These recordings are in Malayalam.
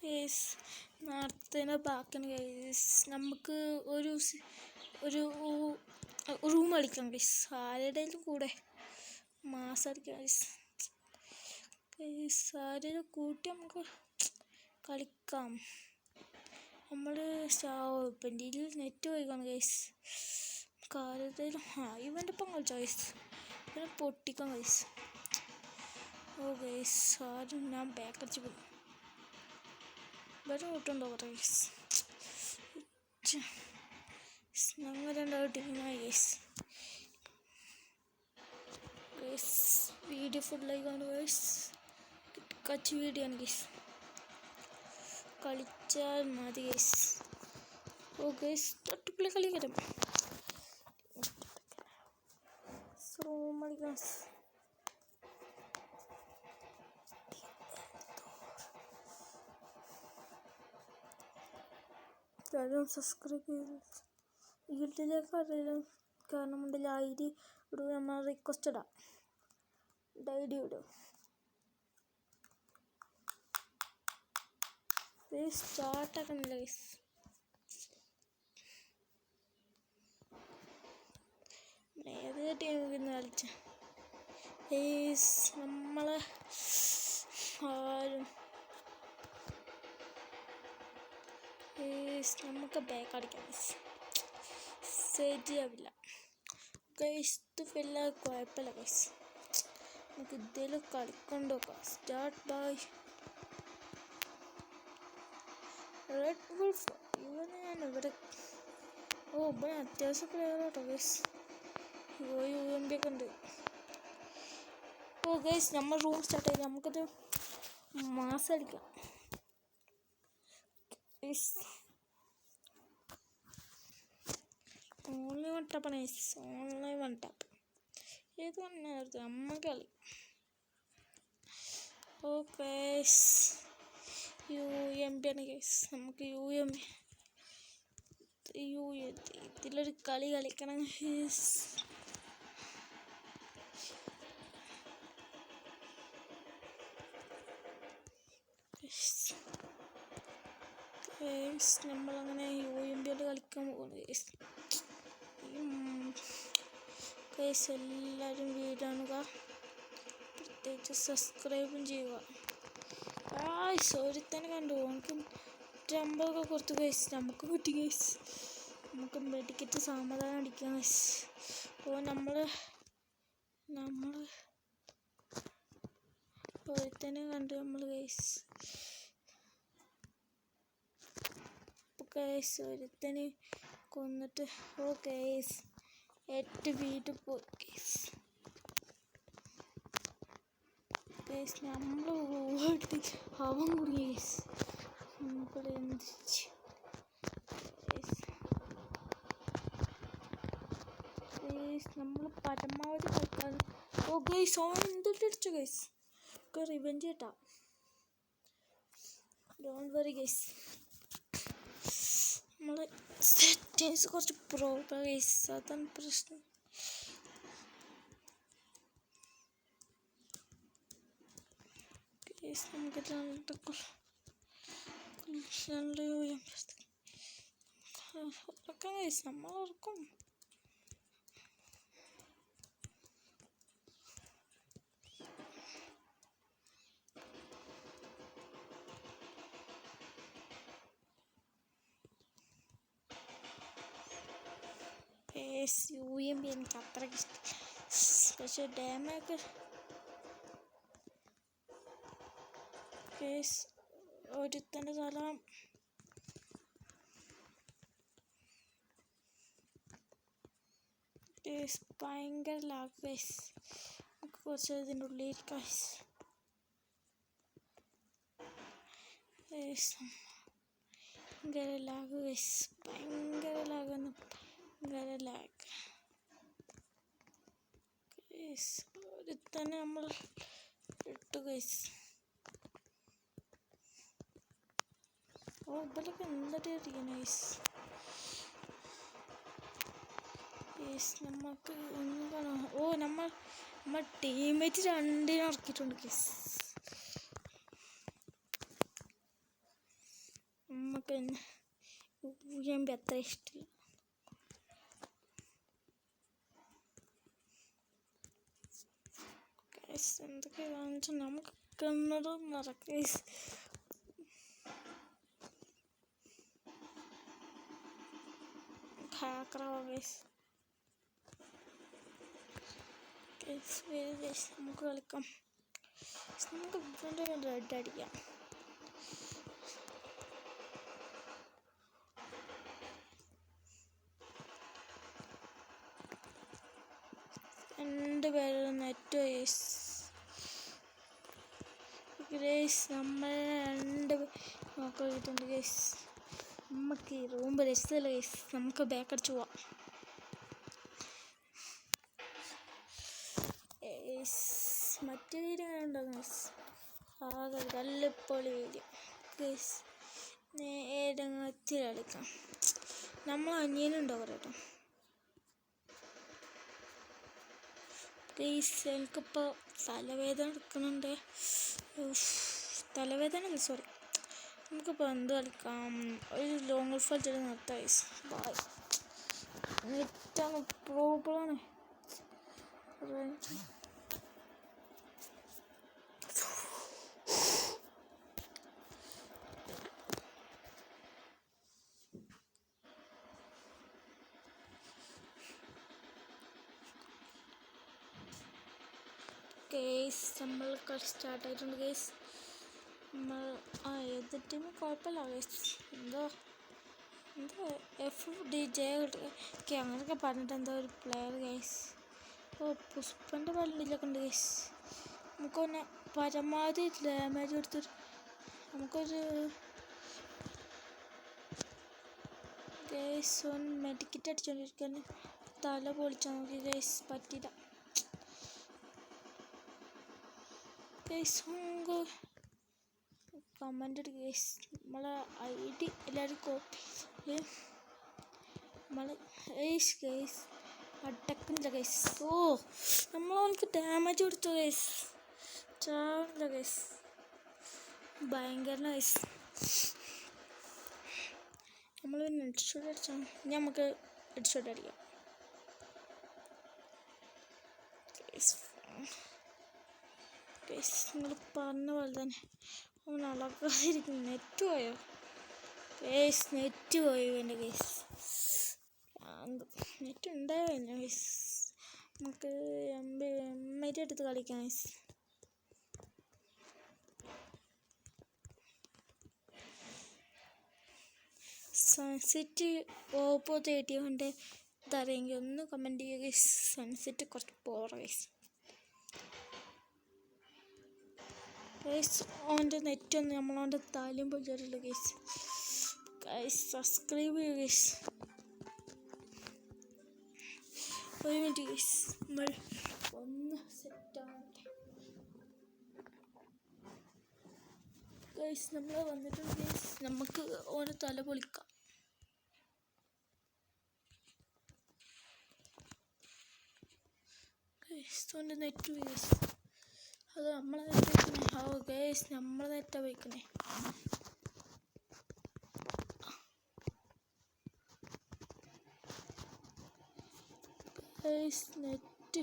ഗൈസ് നേരത്തെ ബാക്കിയാണ് ഗൈസ്. നമുക്ക് ഒരു റൂം കളിക്കാം ഗൈസ്. ആരുടെയും കൂടെ മാസം അടിക്കാം ഗൈസ്. ഗൈസ് ആരെയും കൂട്ടി നമുക്ക് കളിക്കാം. നമ്മൾ ഇപ്പം എൻ്റെ നെറ്റ് പോയിക്കാണ് ഗൈസ്. കാലത്തേലും ഇവൻ്റെ ഒപ്പം കളിച്ചോ ഗൈസ്. ഇവനെ പൊട്ടിക്കാം ഗൈസ്. ഓ ഗൈസ് ആരും ഞാൻ ബാക്ക് അടിച്ച് പോകും. വേറെ കൂട്ടുണ്ടോ ഗൈസ്. ഞങ്ങൾ രണ്ടാളും ടീമായി ഗൈസ്. ഗൈസ് വീഡിയോ ഫുള്ളായിക്കാണ് ഗൈസ്. കച്ച് വീഡിയോ ആണ് ഗൈസ്. കളിച്ചാൽ മതി ഗൈസ്. ഓ ഗൈസ് തട്ടുപുള്ളി കളിക്കാം. സബ്സ്ക്രൈബ് ചെയ്ത് വീട്ടിലേക്ക് അറിയാം. കാരണം ഉണ്ടല്ലോ ഐ ഡി ഇടും. നമ്മൾ റിക്വസ്റ്റ് ഇടാം. ഐഡി ഇടും. സ്റ്റാർട്ടാക്കണില്ല ഗൈസ്. ഏത് ടീമിൽ കളിച്ച നമ്മളെ ആരും നമുക്ക് ബാക്ക് അടിക്കാം. ശരിയാവില്ല ഗൈസ്. ഇത് വല്ല കുഴപ്പമില്ല ഗൈസ്. നമുക്ക് ഇതിലും കളിക്കൊണ്ട് നോക്കാം. Start by red wolf. ഇവന് ഞാൻ ഇവിടെ ഇവന് അത്യാവശ്യം പ്ലെയർ കേട്ടോ ഗൈസ്. UMP ഒക്കെ ഉണ്ട്. ഗൈസ് നമ്മൾ റൂം സ്റ്റാർട്ട് ചെയ്ത് നമുക്കത് മാസം അടിക്കാം. ഓൺലൈൻ വൺ ടാപ്പാണ് ഗൈസ്. ഓൺലൈൻ വൺ ടാപ്പ് ഏത് വന്നായിരുന്നു അമ്മ കളി. ഗൈസ് UMP ആണ് ഗൈസ്. നമുക്ക് ഇതിലൊരു കളി കളിക്കണം ഗൈസ്. നമ്മളങ്ങനെ UMP കളിക്കാൻ പോകുന്നു ഗൈസ്. എല്ലാവരും വീഡിയോ കാണുക. പ്രത്യേകിച്ച് സബ്സ്ക്രൈബും ചെയ്യുക. ഒരുത്തന്നെ കണ്ടു. നമുക്ക് 50 കൊടുത്തു ഗൈസ്. നമുക്ക് കിട്ടി ഗൈസ്. നമുക്ക് മെഡിക്കറ്റ് സമാധാനം അടിക്കാം ഗൈസ്. നമ്മൾ ഒരുത്തനെ കണ്ടു നമ്മൾ ഗൈസ്. ഒരുത്തനെ കൊന്നിട്ട് ഗൈസ് 8 വീട്ടിൽ പോയി ഗൈസ്. നമ്മൾ ഓടി അവൻ കൂടി ഗൈസ്. നമ്മൾ പരമാവധി കളിക്കാൻ. ഗൈസ് അവൻ എന്തിട്ടടിച്ചു ഗൈസ്. റിവെഞ്ച് കേട്ടാ. Don't worry guys. നമ്മളെ സെറ്റിങ്സ് കുറച്ച് പ്രോബ്ലം ഗൈസ്. അതാണ് പ്രശ്നം. നമുക്ക് നമ്മൾ ഓർക്കും. UMP എനിക്ക് അത്രയ്ക്ക് ഇഷ്ടം. പക്ഷെ ഡാമൊക്കെ ഒരുത്തൻ്റെ സ്ഥലം ഭയങ്കര ലാഗ് ഗൈസ്. നമുക്ക് കുറച്ച് ഇതിൻ്റെ ഉള്ളിൽ ഇരിക്കാം. ഭയങ്കര ലാഗ് ഗൈസ്. ഭയങ്കര ലാഗാണ്. ഭയങ്കര ലാഗ്. ഒരുത്തന്നെ നമ്മൾ ഇട്ടു ഗൈസ്. ഇവരൊക്കെ എന്തൊക്കെ അറിയണം ഗൈസ്. നമുക്ക് എന്താണ് നമ്മൾ ടീമേറ്റ് 2 ഇറക്കിയിട്ടുണ്ട് ഗൈസ്. നമുക്ക് UMP അത്ര ഇഷ്ടമില്ല. എന്തൊക്കെ കാണിച്ചു നമുക്ക് കിണറും നടക്കും. നമുക്ക് കളിക്കാം. നമുക്ക് റെഡ് അടിക്കാം. രണ്ടുപേരും നെറ്റ് ഗ്രേസ് നമ്മൾ നോക്കിയിട്ടുണ്ട് ഗേസ്. നമുക്ക് ഈ റൂം രസമില്ല ഗേസ്. നമുക്ക് ബാക്ക് അടിച്ചു പോവാം. മറ്റേ വീഡിയോ ഉണ്ടോ ഗേസ്? ആകെ കല്ലുപ്പൊളി വീഡിയോ ഗേസ്. നേരെ ഒത്തിരി കളിക്കാം. നമ്മൾ അനിയനുണ്ടോ പറയട്ടോ പ്ലീസ്. എനിക്കിപ്പോൾ തലവേദന എടുക്കുന്നുണ്ട്. തലവേദന സോറി. നമുക്കിപ്പോൾ എന്ത് കളിക്കാം? ഒരു ലോങ് ഗോൾഫ് കളിച്ചിട്ട് നിർത്താം. ബൈ. നെറ്റാണ് പ്രോബ്ലമാണ്. കേസ് നമ്മൾ കളി സ്റ്റാർട്ടായിട്ടുണ്ട് കേസ്. നമ്മൾ ഏത് ടീം കുഴപ്പമില്ല കേസ്. എന്തോ FDJ ഒക്കെ അങ്ങനെയൊക്കെ പറഞ്ഞിട്ട് എന്തോ ഒരു പ്ലെയർ കേസ്. പുഷ്പൻ്റെ പല്ലിലൊക്കെ ഉണ്ട് കേസ്. നമുക്ക് പിന്നെ പരമാവധി ഡാമേജ് കൊടുത്തിട്ട് നമുക്കൊരു കേസ് മെഡിക്കറ്റ് അടിച്ചുകൊണ്ടിരിക്കുകയാണ്. തല പൊളിച്ചാൽ നോക്കി കേസ്. പറ്റില്ല കേസ്. കമൻ്റ് ഇട്ട് കേസ്. നമ്മളെ ID എല്ലാവരും കോപ്പി നമ്മൾ കേസ് അടക്കുന്നില്ല കേസ്. നമ്മളവർക്ക് ഡാമേജ് കൊടുത്തു കേസ്. ചാവില്ല കേസ്. ഭയങ്കര കേസ്. നമ്മൾ പിന്നെ ഹെഡ്ഷോട്ട് അടിച്ചാൽ നമുക്ക് ഹെഡ്ഷോട്ട് അടിക്കാം കേസ്. നിങ്ങൾ പറഞ്ഞ പോലെ തന്നെ അവൻ അളകാതിരിക്കും. നെറ്റ് പോയോ കേസ്? നെറ്റ് പോയോ എൻ്റെ കേസ്? നെറ്റ് ഉണ്ടാവില്ല കേസ്. നമുക്ക് MIT എടുത്ത് കളിക്കാം കേസ്. സൺസെറ്റ് ഓപ്പോ 30 കൊണ്ട് ഇതറിയെങ്കിൽ ഒന്ന് കമൻറ്റ് ചെയ്യുക കേസ്. സൺസെറ്റ് കുറച്ച് പോറ കേസ്. ഓൻ്റെ നെറ്റൊന്ന് നമ്മളവൻ്റെ താല്യം പൊളിച്ചിട്ടുള്ളൂ കേസ്. സബ്സ്ക്രൈബ് ചെയ്യുക കേസ്. ഒരു മിനിറ്റ് കേസ്. നമ്മൾ ഒന്ന് സെറ്റാവട്ടെ കേസ്. നമ്മൾ വന്നിട്ടുണ്ട് കേസ്. നമുക്ക് ഓരോ തല പൊളിക്കാം കേസ്. ഓൻ്റെ നെറ്റ് കേസ്. അത് നമ്മളെ നെറ്റ് വയ്ക്കണേ. കേസ് നമ്മളെ നെറ്റാ വയ്ക്കണേ. കേസ് നെറ്റ്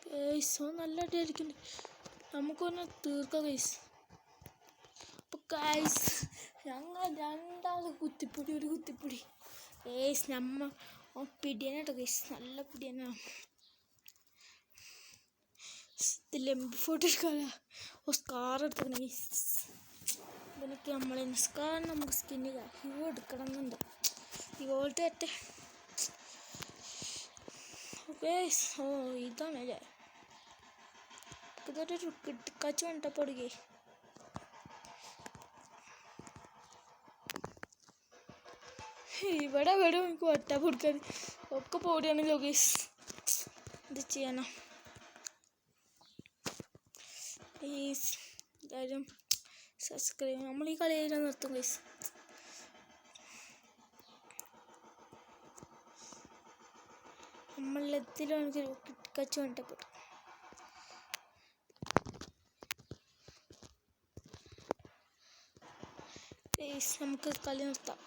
കേസ് നല്ല അടിയായിരിക്കുന്നുണ്ട്. നമുക്കൊന്ന് തീർക്കാം കേസ്. അപ്പോൾ കേസ് ഞങ്ങൾ രണ്ടാൾ കുത്തിപ്പൊടി ഒരു കുത്തിപ്പൊടി കേസ്. നമ്മൾ പിടിയനാട്ടോ കേസ്. നല്ല പിടിയനാണ്. Limb photo എടുക്കാനാ scar എടുത്തേക്കണ case. ഇതിനൊക്കെ നമ്മൾ സ്കാർ നമുക്ക് സ്കിന്ന് ഹീറോ എടുക്കണം എന്നുണ്ട്. ഹീറോൾട്ട് ഏറ്റ കേസ്. ഇതാണല്ലേ. ഇതൊരു കിട്ടിക്കാച്ച് കണ്ടപ്പോടുകേ ഇവിടെ എനിക്ക് ഒറ്റ കൊടുക്കാൻ ഒക്കെ പോടിയാണല്ലോ കേസ്. ഇത് ചെയ്യാനോ പ്ലീസ് എല്ലാവരും സബ്സ്ക്രൈബ്. നമ്മൾ ഈ കളി നിർത്തും കേസ്. നമ്മളെത്തിലും എനിക്ക് കിട്ടിക്കച്ച് കണ്ടപ്പെട്ടു. ഗൈസ് നമുക്ക് കളി നിർത്താം.